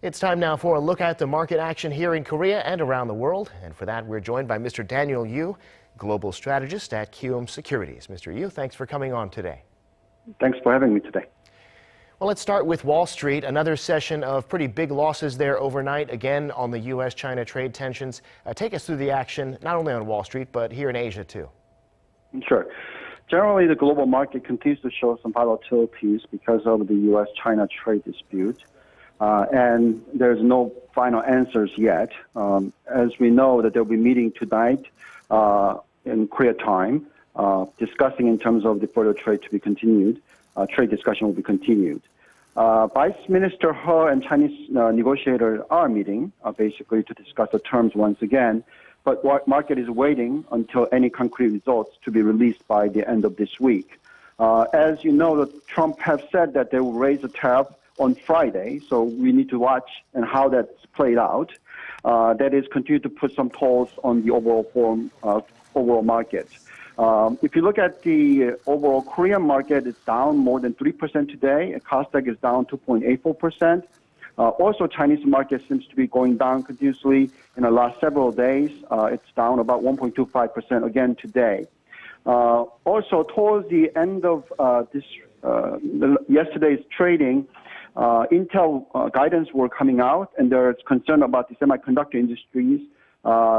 It's time now for a look at the market action here in Korea and around the world. And for that, we're joined by Mr. Daniel Yu, global strategist at Kiwoom Securities. Mr. Yu, thanks for coming on today. Thanks for having me today. Well, let's start with Wall Street. Another session of pretty big losses there overnight, again on the U.S.-China trade tensions. Take us through the action, not only on Wall Street, but here in Asia, too. Sure. Generally, the global market continues to show some volatilities because of the U.S.-China trade dispute. And there's no final answers yet. As we know that they'll be meeting tonight in Korea time, discussing in terms of the further trade to be continued. Trade discussion will be continued. Vice Minister He and Chinese negotiators are meeting basically to discuss the terms once again. But what market is waiting until any concrete results to be released by the end of this week. As you know, Trump have said that they will raise the tariff on Friday, so we need to watch and how that's played out. That is, continue to put some tolls on the overall market. If you look at the overall Korean market, it's down more than 3% today. Kosdaq is down 2.84%. Also, Chinese market seems to be going down continuously in the last several days. It's down about 1.25% again today. Also, towards the end of yesterday's trading, Intel guidance were coming out, and there's concern about the semiconductor industries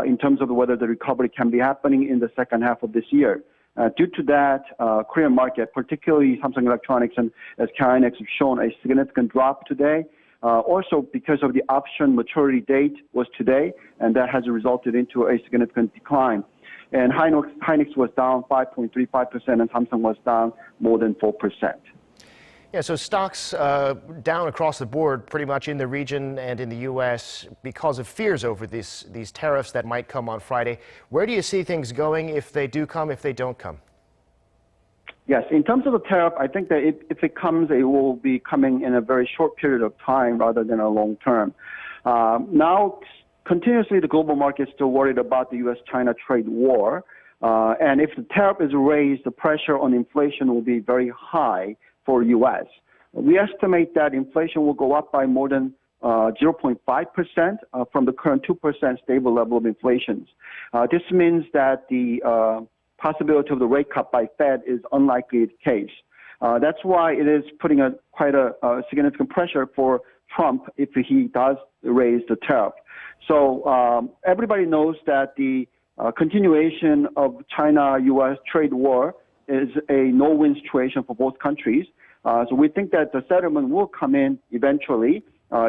in terms of whether the recovery can be happening in the second half of this year. Due to that, Korean market, particularly Samsung Electronics and SK hynix, have shown a significant drop today. Also, because of the option maturity date was today, and that has resulted into a significant decline. And Hynix was down 5.35%, and Samsung was down more than 4%. Yeah, so stocks down across the board pretty much in the region and in the U.S. because of fears over these tariffs that might come on Friday. Where do you see things going if they do come, if they don't come? Yes, in terms of the tariff, I think that if it comes, it will be coming in a very short period of time rather than a long term. Now, continuously, the global market is still worried about the U.S.-China trade war. And if the tariff is raised, the pressure on inflation will be very high for U.S. We estimate that inflation will go up by more than 0.5% from the current 2% stable level of inflation. This means that the possibility of the rate cut by Fed is unlikely the case. That's why it is putting quite a significant pressure for Trump if he does raise the tariff. So everybody knows that the continuation of China-U.S. trade war is a no-win situation for both countries. So we think that the settlement will come in eventually.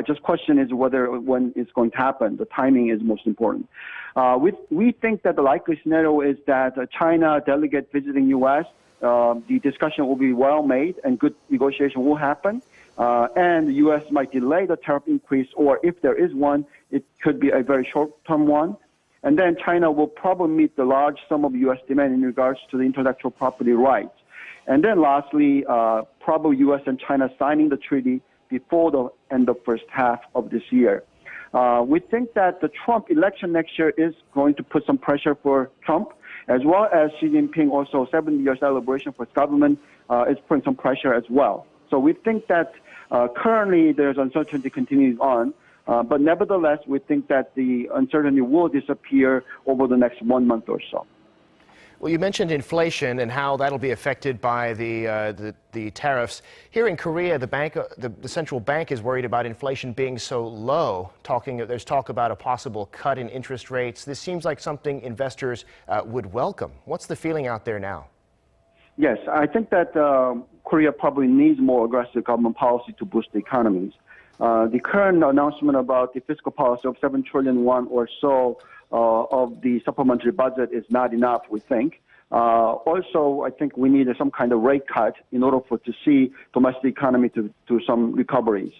Just question is when it's going to happen. The timing is most important. We think that the likely scenario is that a China delegate visiting U.S., the discussion will be well made and good negotiation will happen. And the U.S. might delay the tariff increase, or if there is one, it could be a very short-term one. And then China will probably meet the large sum of U.S. demand in regards to the intellectual property rights. And then lastly, probably U.S. and China signing the treaty before the end of first half of this year. We think that the Trump election next year is going to put some pressure for Trump, as well as Xi Jinping also 70-year celebration for his government is putting some pressure as well. So we think that currently there's uncertainty continuing on, but nevertheless, we think that the uncertainty will disappear over the next 1 month or so. Well, you mentioned inflation and how that'll be affected by the tariffs. Here in Korea, the central bank is worried about inflation being so low. There's talk about a possible cut in interest rates. This seems like something investors would welcome. What's the feeling out there now? Yes, I think that Korea probably needs more aggressive government policy to boost the economies. The current announcement about the fiscal policy of 7 trillion won or so of the supplementary budget is not enough, we think. Also, I think we need some kind of rate cut in order to see domestic economy to some recoveries.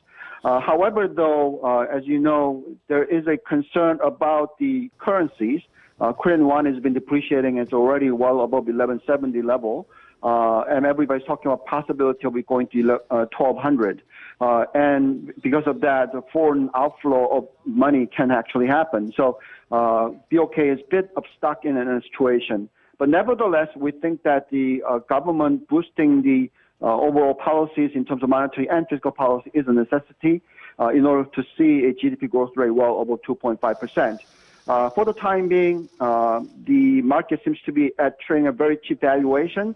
However, though, as you know, there is a concern about the currencies. Korean won has been depreciating. It's already well above 1170 level. And everybody's talking about possibility of it going to 1200. And because of that, the foreign outflow of money can actually happen. So BOK is a bit stuck in a situation. But nevertheless, we think that the government boosting the overall policies in terms of monetary and fiscal policy is a necessity. in order to see a GDP growth rate well over 2.5%. For the time being, the market seems to be trading a very cheap valuation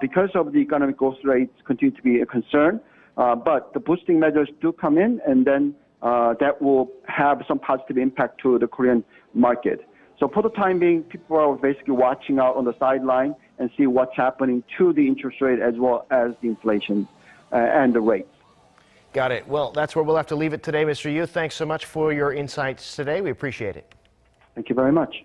because of the economic growth rates continue to be a concern. But the boosting measures do come in, and then that will have some positive impact to the Korean market. So for the time being, people are basically watching out on the sideline and see what's happening to the interest rate as well as the inflation and the rates. Got it. Well, that's where we'll have to leave it today, Mr. Yu. Thanks so much for your insights today. We appreciate it. Thank you very much.